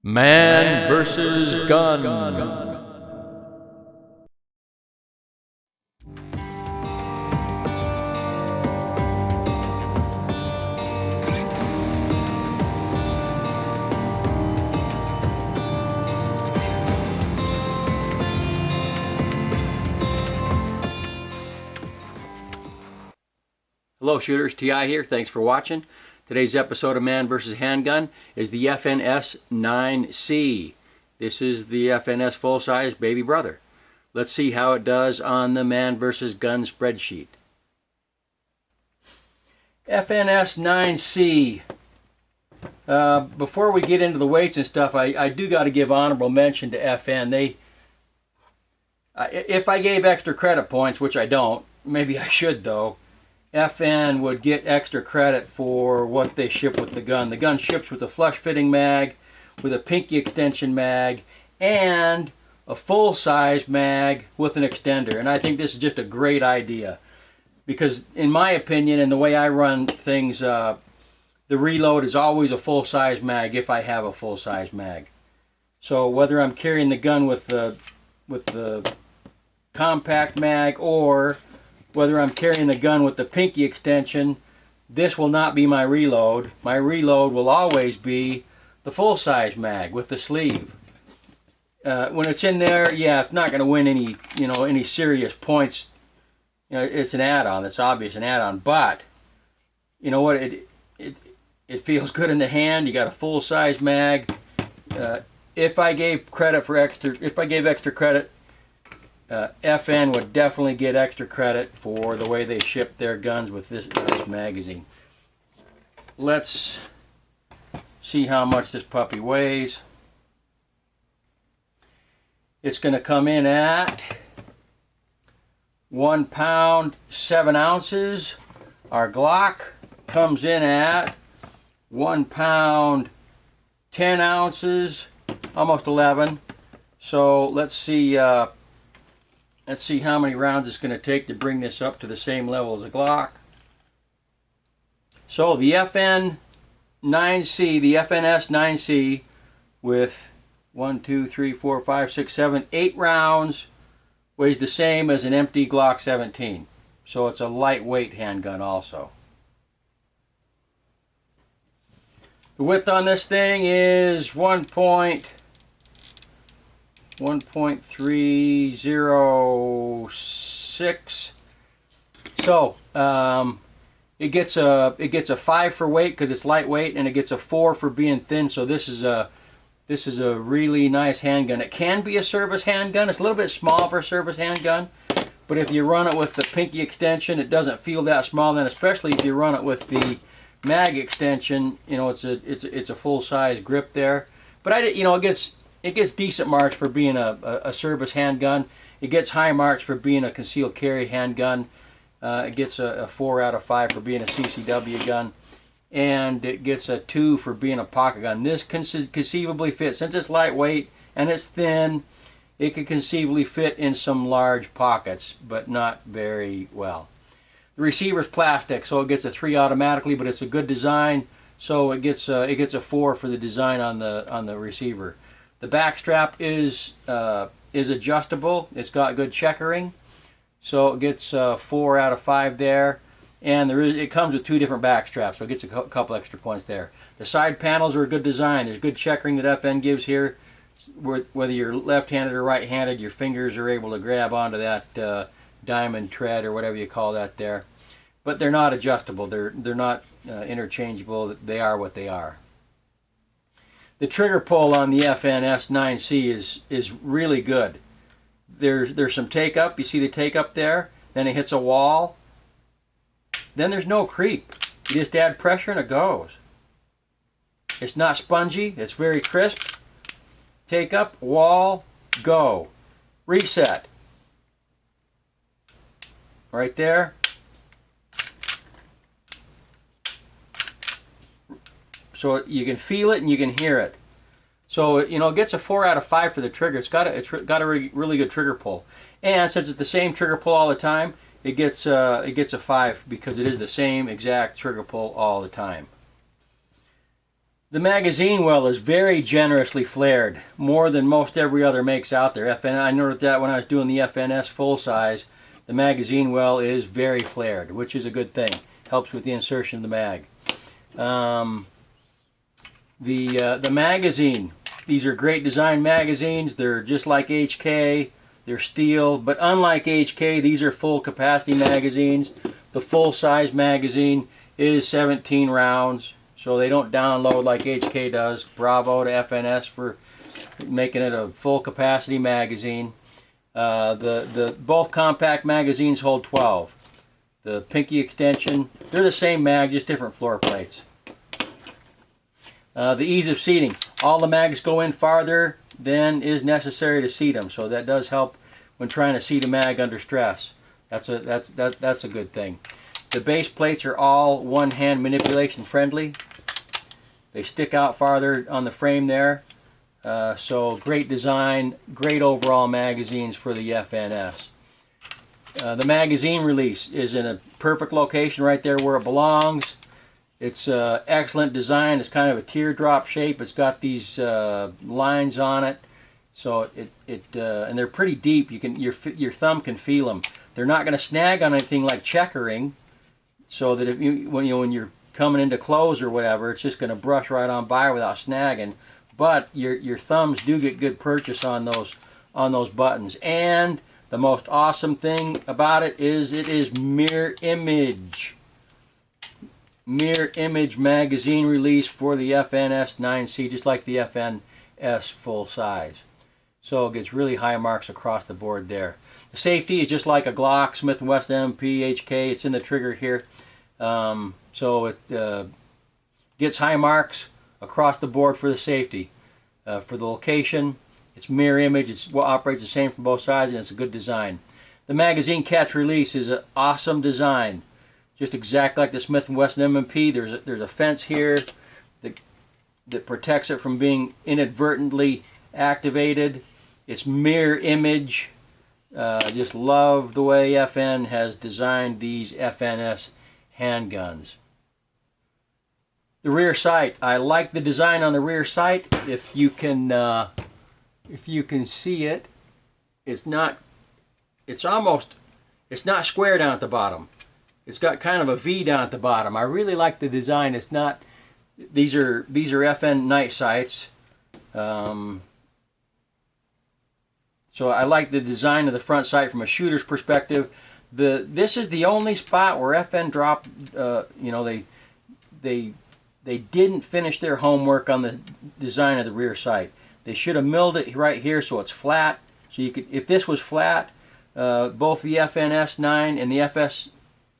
Man versus gun. Hello shooters, TI here. Thanks for watching. Today's episode of Man vs. Handgun is the FNS 9C. This is the FNS full-size baby brother. Let's see how it does on the Man vs. Gun spreadsheet. FNS 9C. Before we get into the weights and stuff, I do got to give honorable mention to FN. If I gave extra credit points, which I don't, maybe I should though, FN would get extra credit for what they ship with the gun. The gun ships with a flush fitting mag, with a pinky extension mag, and a full size mag with an extender. And I think this is just a great idea because in my opinion and the way I run things, the reload is always a full size mag if I have a full size mag. So whether I'm carrying the gun with the compact mag or whether I'm carrying the gun with the pinky extension, this will not be my reload. My reload will always be the full-size mag with the sleeve. When it's in there, yeah, it's not going to win any serious points. It's an add-on. It's obvious an add-on, but you know what? It feels good in the hand. You got a full-size mag. If I gave extra credit, FN would definitely get extra credit for the way they ship their guns with this magazine. Let's see how much this puppy weighs. It's going to come in at 1 pound 7 ounces. Our Glock comes in at 1 pound 10 ounces, almost 11. So let's see. Let's see how many rounds it's going to take to bring this up to the same level as a Glock. So the FN 9C, the FNS 9C with 1, 2, 3, 4, 5, 6, 7, 8 rounds weighs the same as an empty Glock 17. So it's a lightweight handgun also. The width on this thing is 1.306. So it gets a 5 for weight because it's lightweight, and it gets a 4 for being thin. So this is a really nice handgun. It can be a service handgun. It's a little bit small for a service handgun, but if you run it with the pinky extension, it doesn't feel that small. Then especially if you run it with the mag extension, it's a full size grip there. But it gets decent marks for being a service handgun. It gets high marks for being a concealed carry handgun. It gets a 4 out of 5 for being a CCW gun. And it gets a 2 for being a pocket gun. This can conceivably fit, since it's lightweight and it's thin, it could conceivably fit in some large pockets, but not very well. The receiver's plastic, so it gets a 3 automatically, but it's a good design, so it gets a 4 for the design on the receiver. The back strap is adjustable. It's got good checkering, so it gets 4 out of 5 there. And it comes with 2 different back straps, so it gets a couple extra points there. The side panels are a good design. There's good checkering that FN gives here. Whether you're left-handed or right-handed, your fingers are able to grab onto that diamond tread or whatever you call that there. But they're not adjustable. They're not interchangeable. They are what they are. The trigger pull on the FNS 9C is really good. There's some take up. You see the take up there? Then it hits a wall. Then there's no creep. You just add pressure and it goes. It's not spongy. It's very crisp. Take up, wall, go. Reset. Right there. So you can feel it and you can hear it. So it gets a 4 out of 5 for the trigger. It's got a really good trigger pull. And since it's the same trigger pull all the time, it gets a 5 because it is the same exact trigger pull all the time. The magazine well is very generously flared, more than most every other makes out there. I noticed that when I was doing the FNS full size, the magazine well is very flared, which is a good thing. Helps with the insertion of the mag. The magazine, these are great design magazines. They're just like HK. They're steel, but unlike HK, these are full capacity magazines. The full size magazine is 17 rounds, so they don't download like HK does. Bravo to FNS for making it a full capacity magazine. Both compact magazines hold 12. The Pinky extension, they're the same mag, just different floor plates. The ease of seating. All the mags go in farther than is necessary to seat them, so that does help when trying to seat a mag under stress. That's a good thing. The base plates are all one-hand manipulation friendly. They stick out farther on the frame there. So great design, great overall magazines for the FNS. The magazine release is in a perfect location right there where it belongs. It's excellent design. It's kind of a teardrop shape. It's got these lines on it, so and they're pretty deep. Your thumb can feel them. They're not going to snag on anything like checkering, so that when you're coming into close or whatever, it's just going to brush right on by without snagging. But your thumbs do get good purchase on those buttons. And the most awesome thing about it is mirror image. Mirror image magazine release for the FNS 9C, just like the FNS full size. So it gets really high marks across the board there. The safety is just like a Glock, Smith & Wesson M&P, HK. It's in the trigger here. So it gets high marks across the board for the safety. For the location, it's mirror image. It operates the same from both sides, and it's a good design. The magazine catch release is an awesome design. Just exactly like the Smith & Wesson M&P. There's a fence here that protects it from being inadvertently activated. It's mirror image. Just love the way FN has designed these FNS handguns. The rear sight. I like the design on the rear sight. If you can see it, it's not square down at the bottom. It's got kind of a V down at the bottom. I really like the design. It's not. These are FN night sights. So I like the design of the front sight from a shooter's perspective. This is the only spot where FN dropped. They didn't finish their homework on the design of the rear sight. They should have milled it right here so it's flat. So you could, if this was flat, both the FNS9 and the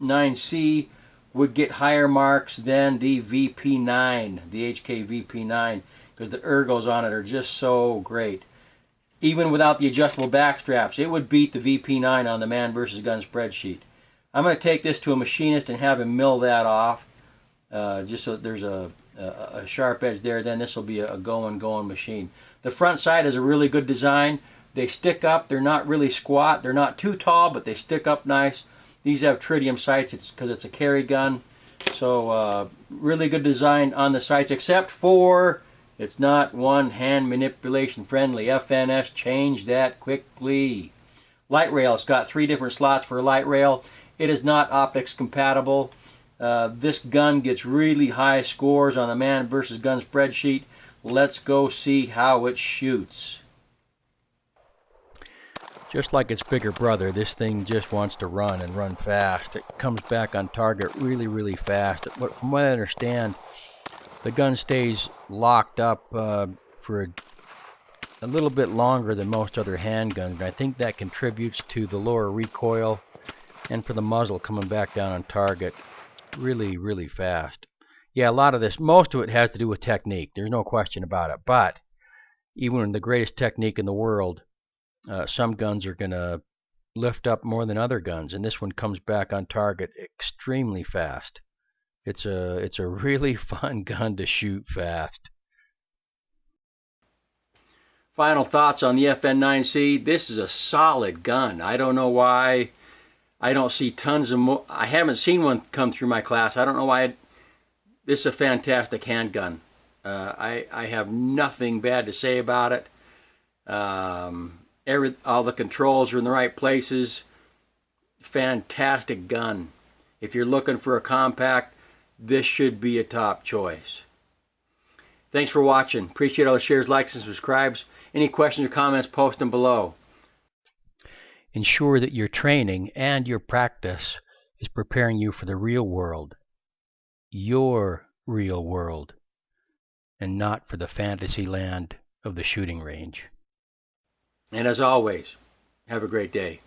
FS9C would get higher marks than the VP9, the HK VP9, because the ergos on it are just so great. Even without the adjustable back straps, it would beat the VP9 on the Man vs. Gun spreadsheet. I'm going to take this to a machinist and have him mill that off, just so there's a sharp edge there. Then this will be a going machine. The front sight is a really good design. They stick up. They're not really squat. They're not too tall, but they stick up nice. These have tritium sights because it's a carry gun. So really good design on the sights, except for it's not one-hand manipulation friendly. FNS changed that quickly. Light rail. It's got 3 different slots for a light rail. It is not optics compatible. This gun gets really high scores on the Man vs. Gun spreadsheet. Let's go see how it shoots. Just like its bigger brother, this thing just wants to run and run fast. It comes back on target really, really fast. But from what I understand, the gun stays locked up for a little bit longer than most other handguns. And I think that contributes to the lower recoil and for the muzzle coming back down on target really, really fast. Yeah, a lot of this, most of it has to do with technique. There's no question about it. But even in the greatest technique in the world, some guns are going to lift up more than other guns, and this one comes back on target extremely fast. It's a really fun gun to shoot fast. Final thoughts on the FN9C. This is a solid gun. I don't know why I don't see tons of I haven't seen one come through my class. I don't know why. This is a fantastic handgun. I have nothing bad to say about it. All the controls are in the right places. Fantastic gun. If you're looking for a compact, this should be a top choice. Thanks for watching. Appreciate all the shares, likes, and subscribes. Any questions or comments, post them below. Ensure that your training and your practice is preparing you for the real world, your real world, and not for the fantasy land of the shooting range. And as always, have a great day.